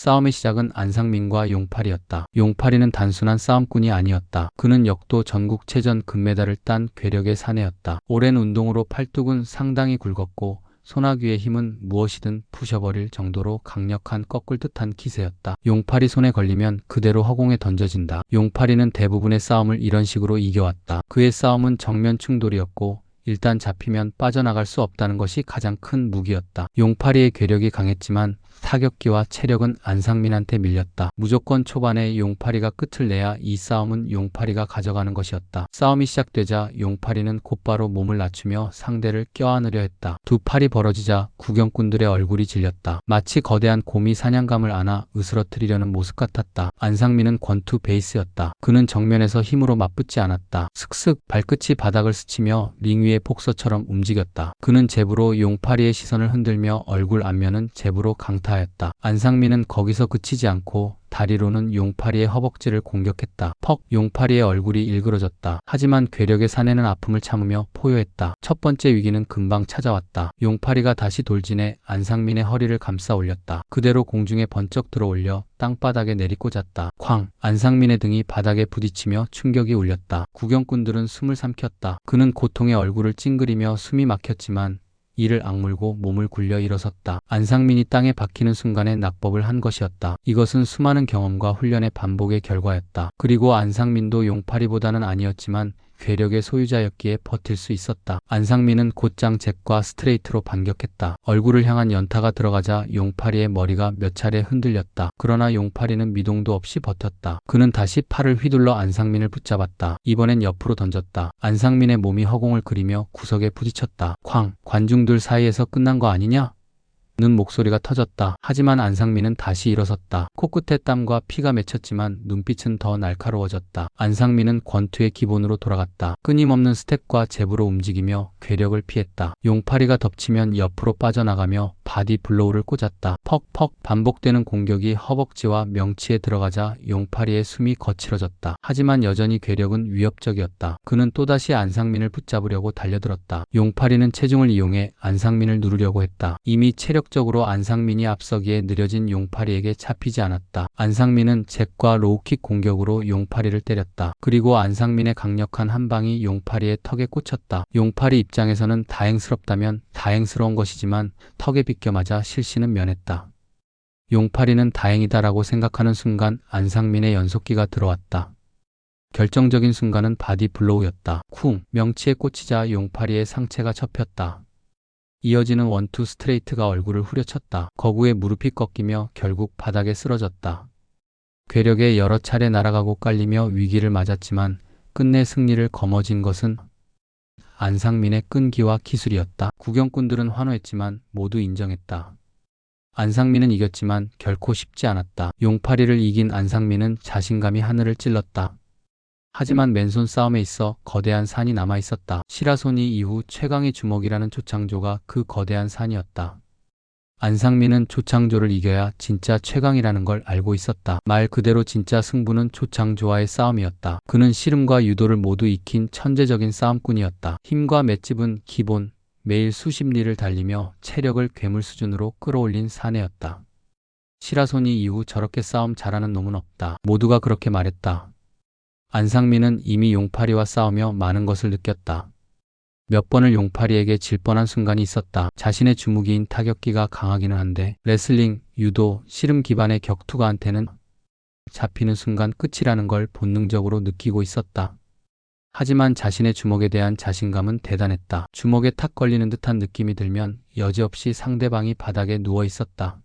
싸움의 시작은 안상민과 용팔이였다. 용팔이는 단순한 싸움꾼이 아니었다. 그는 역도 전국체전 금메달을 딴 괴력의 사내였다. 오랜 운동으로 팔뚝은 상당히 굵었고 소나귀의 힘은 무엇이든 부셔버릴 정도로 강력한 꺾을 듯한 기세였다. 용팔이 손에 걸리면 그대로 허공에 던져진다. 용팔이는 대부분의 싸움을 이런 식으로 이겨왔다. 그의 싸움은 정면 충돌이었고 일단 잡히면 빠져나갈 수 없다는 것이 가장 큰 무기였다. 용팔이의 괴력이 강했지만 타격기와 체력은 안상민한테 밀렸다. 무조건 초반에 용팔이가 끝을 내야 이 싸움은 용팔이가 가져가는 것이었다. 싸움이 시작되자 용팔이는 곧바로 몸을 낮추며 상대를 껴안으려 했다. 두 팔이 벌어지자 구경꾼들의 얼굴이 질렸다. 마치 거대한 곰이 사냥감을 안아 으스러뜨리려는 모습 같았다. 안상민은 권투 베이스였다. 그는 정면에서 힘으로 맞붙지 않았다. 슥슥 발끝이 바닥을 스치며 링 위의 폭서처럼 움직였다. 그는 잽으로 용팔이의 시선을 흔들며 얼굴 안면은 잽으로 강타했다. 안상민은 거기서 그치지 않고 다리로는 용팔이의 허벅지를 공격했다. 퍽! 용팔이의 얼굴이 일그러졌다. 하지만 괴력의 사내는 아픔을 참으며 포효했다. 첫 번째 위기는 금방 찾아왔다. 용팔이가 다시 돌진해 안상민의 허리를 감싸 올렸다. 그대로 공중에 번쩍 들어올려 땅바닥에 내리꽂았다. 쾅! 안상민의 등이 바닥에 부딪히며 충격이 울렸다. 구경꾼들은 숨을 삼켰다. 그는 고통에 얼굴을 찡그리며 숨이 막혔지만 이를 악물고 몸을 굴려 일어섰다. 안상민이 땅에 박히는 순간에 낙법을 한 것이었다. 이것은 수많은 경험과 훈련의 반복의 결과였다. 그리고 안상민도 용팔이보다는 아니었지만 괴력의 소유자였기에 버틸 수 있었다. 안상민은 곧장 잽과 스트레이트로 반격했다. 얼굴을 향한 연타가 들어가자 용팔이의 머리가 몇 차례 흔들렸다. 그러나 용팔이는 미동도 없이 버텼다. 그는 다시 팔을 휘둘러 안상민을 붙잡았다. 이번엔 옆으로 던졌다. 안상민의 몸이 허공을 그리며 구석에 부딪혔다. 쾅! 관중들 사이에서 끝난 거 아니냐? 는 목소리가 터졌다. 하지만 안상민은 다시 일어섰다. 코끝에 땀과 피가 맺혔지만 눈빛은 더 날카로워졌다. 안상민은 권투의 기본으로 돌아갔다. 끊임없는 스텝과 잽으로 움직이며 괴력을 피했다. 용팔이가 덮치면 옆으로 빠져나가며 바디 블로우를 꽂았다. 퍽퍽 반복되는 공격이 허벅지와 명치에 들어가자 용팔이의 숨이 거칠어졌다. 하지만 여전히 괴력은 위협적이었다. 그는 또다시 안상민을 붙잡으려고 달려들었다. 용팔이는 체중을 이용해 안상민을 누르려고 했다. 이미 체력적으로 안상민이 앞서기에 느려진 용팔이에게 잡히지 않았다. 안상민은 잽과 로우킥 공격으로 용팔이를 때렸다. 그리고 안상민의 강력한 한 방이 용팔이의 턱에 꽂혔다. 용팔이 입장에서는 다행스럽다면 다행스러운 것이지만 턱에 비껴맞아 실신은 면했다. 용팔이는 다행이다라고 생각하는 순간 안상민의 연속기가 들어왔다. 결정적인 순간은 바디 블로우였다. 쿵! 명치에 꽂히자 용팔이의 상체가 접혔다. 이어지는 원투 스트레이트가 얼굴을 후려쳤다. 거구의 무릎이 꺾이며 결국 바닥에 쓰러졌다. 괴력에 여러 차례 날아가고 깔리며 위기를 맞았지만 끝내 승리를 거머쥔 것은 안상민의 끈기와 기술이었다. 구경꾼들은 환호했지만 모두 인정했다. 안상민은 이겼지만 결코 쉽지 않았다. 용팔이를 이긴 안상민은 자신감이 하늘을 찔렀다. 하지만 맨손 싸움에 있어 거대한 산이 남아있었다. 시라소니 이후 최강의 주먹이라는 조창조가 그 거대한 산이었다. 안상민은 조창조를 이겨야 진짜 최강이라는 걸 알고 있었다. 말 그대로 진짜 승부는 조창조와의 싸움이었다. 그는 씨름과 유도를 모두 익힌 천재적인 싸움꾼이었다. 힘과 맷집은 기본, 매일 수십 리를 달리며 체력을 괴물 수준으로 끌어올린 사내였다. 시라소니 이후 저렇게 싸움 잘하는 놈은 없다. 모두가 그렇게 말했다. 안상민은 이미 용팔이와 싸우며 많은 것을 느꼈다. 몇 번을 용팔이에게 질 뻔한 순간이 있었다. 자신의 주무기인 타격기가 강하기는 한데 레슬링, 유도, 씨름 기반의 격투가한테는 잡히는 순간 끝이라는 걸 본능적으로 느끼고 있었다. 하지만 자신의 주먹에 대한 자신감은 대단했다. 주먹에 탁 걸리는 듯한 느낌이 들면 여지없이 상대방이 바닥에 누워 있었다.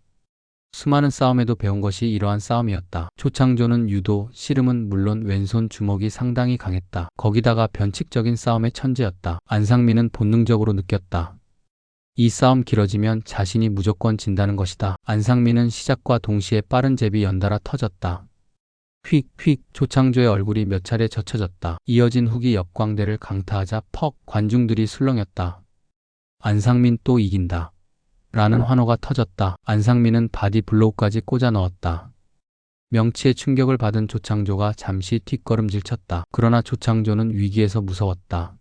수많은 싸움에도 배운 것이 이러한 싸움이었다. 조창조는 유도, 씨름은 물론 왼손 주먹이 상당히 강했다. 거기다가 변칙적인 싸움의 천재였다. 안상민은 본능적으로 느꼈다. 이 싸움 길어지면 자신이 무조건 진다는 것이다. 안상민은 시작과 동시에 빠른 잽이 연달아 터졌다. 휙휙 조창조의 얼굴이 몇 차례 젖혀졌다. 이어진 훅이 역광대를 강타하자 퍽 관중들이 술렁였다. 안상민 또 이긴다. 라는 환호가 터졌다. 안상민은 바디 블로우까지 꽂아 넣었다. 명치에 충격을 받은 조창조가 잠시 뒷걸음질 쳤다. 그러나 조창조는 위기에서 무서웠다.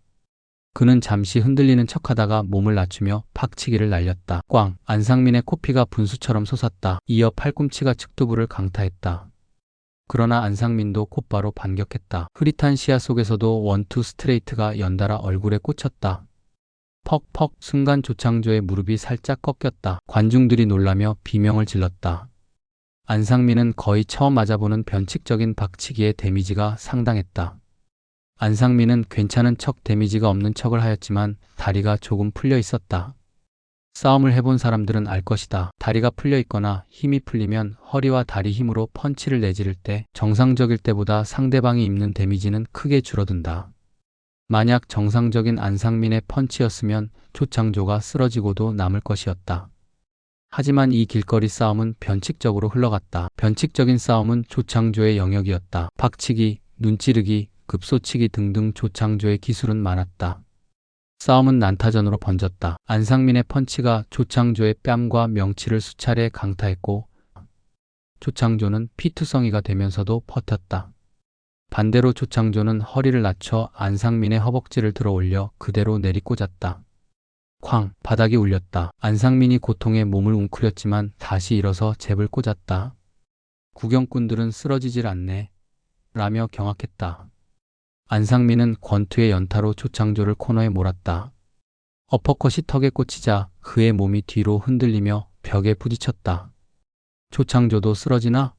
그는 잠시 흔들리는 척하다가 몸을 낮추며 팍치기를 날렸다. 꽝! 안상민의 코피가 분수처럼 솟았다. 이어 팔꿈치가 측두부를 강타했다. 그러나 안상민도 곧바로 반격했다. 흐릿한 시야 속에서도 원투 스트레이트가 연달아 얼굴에 꽂혔다. 퍽퍽! 순간 조창조의 무릎이 살짝 꺾였다. 관중들이 놀라며 비명을 질렀다. 안상민은 거의 처음 맞아보는 변칙적인 박치기의 데미지가 상당했다. 안상민은 괜찮은 척 데미지가 없는 척을 하였지만 다리가 조금 풀려 있었다. 싸움을 해본 사람들은 알 것이다. 다리가 풀려 있거나 힘이 풀리면 허리와 다리 힘으로 펀치를 내지를 때 정상적일 때보다 상대방이 입는 데미지는 크게 줄어든다. 만약 정상적인 안상민의 펀치였으면 조창조가 쓰러지고도 남을 것이었다. 하지만 이 길거리 싸움은 변칙적으로 흘러갔다. 변칙적인 싸움은 조창조의 영역이었다. 박치기, 눈찌르기, 급소치기 등등 조창조의 기술은 많았다. 싸움은 난타전으로 번졌다. 안상민의 펀치가 조창조의 뺨과 명치를 수차례 강타했고 조창조는 피투성이가 되면서도 버텼다. 반대로 조창조는 허리를 낮춰 안상민의 허벅지를 들어 올려 그대로 내리꽂았다. 쾅! 바닥이 울렸다. 안상민이 고통에 몸을 웅크렸지만 다시 일어서 잽을 꽂았다. 구경꾼들은 쓰러지질 않네 라며 경악했다. 안상민은 권투의 연타로 조창조를 코너에 몰았다. 어퍼컷이 턱에 꽂히자 그의 몸이 뒤로 흔들리며 벽에 부딪혔다. 조창조도 쓰러지나?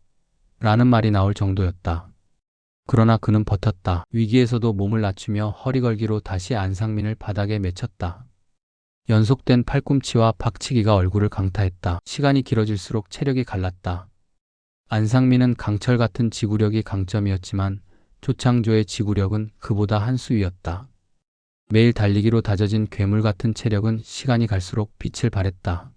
라는 말이 나올 정도였다. 그러나 그는 버텼다. 위기에서도 몸을 낮추며 허리 걸기로 다시 안상민을 바닥에 맺혔다. 연속된 팔꿈치와 박치기가 얼굴을 강타했다. 시간이 길어질수록 체력이 갈랐다. 안상민은 강철 같은 지구력이 강점이었지만 조창조의 지구력은 그보다 한 수 위였다. 매일 달리기로 다져진 괴물 같은 체력은 시간이 갈수록 빛을 발했다.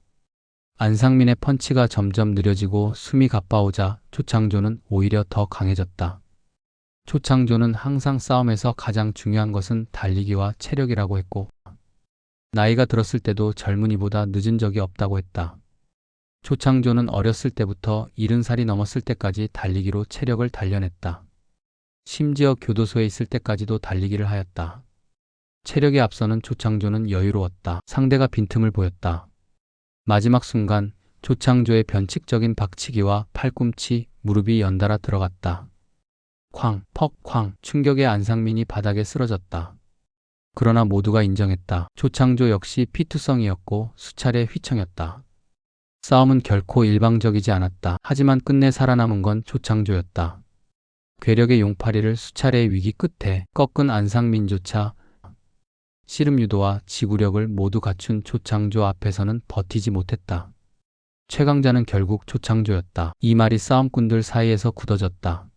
안상민의 펀치가 점점 느려지고 숨이 가빠오자 조창조는 오히려 더 강해졌다. 조창조는 항상 싸움에서 가장 중요한 것은 달리기와 체력이라고 했고 나이가 들었을 때도 젊은이보다 늦은 적이 없다고 했다. 조창조는 어렸을 때부터 70살이 넘었을 때까지 달리기로 체력을 단련했다. 심지어 교도소에 있을 때까지도 달리기를 하였다. 체력에 앞서는 조창조는 여유로웠다. 상대가 빈틈을 보였다. 마지막 순간 조창조의 변칙적인 박치기와 팔꿈치, 무릎이 연달아 들어갔다. 쾅, 퍽, 쾅. 충격에 안상민이 바닥에 쓰러졌다. 그러나 모두가 인정했다. 조창조 역시 피투성이었고 수차례 휘청였다. 싸움은 결코 일방적이지 않았다. 하지만 끝내 살아남은 건 조창조였다. 괴력의 용팔이를 수차례의 위기 끝에 꺾은 안상민조차 씨름 유도와 지구력을 모두 갖춘 조창조 앞에서는 버티지 못했다. 최강자는 결국 조창조였다. 이 말이 싸움꾼들 사이에서 굳어졌다.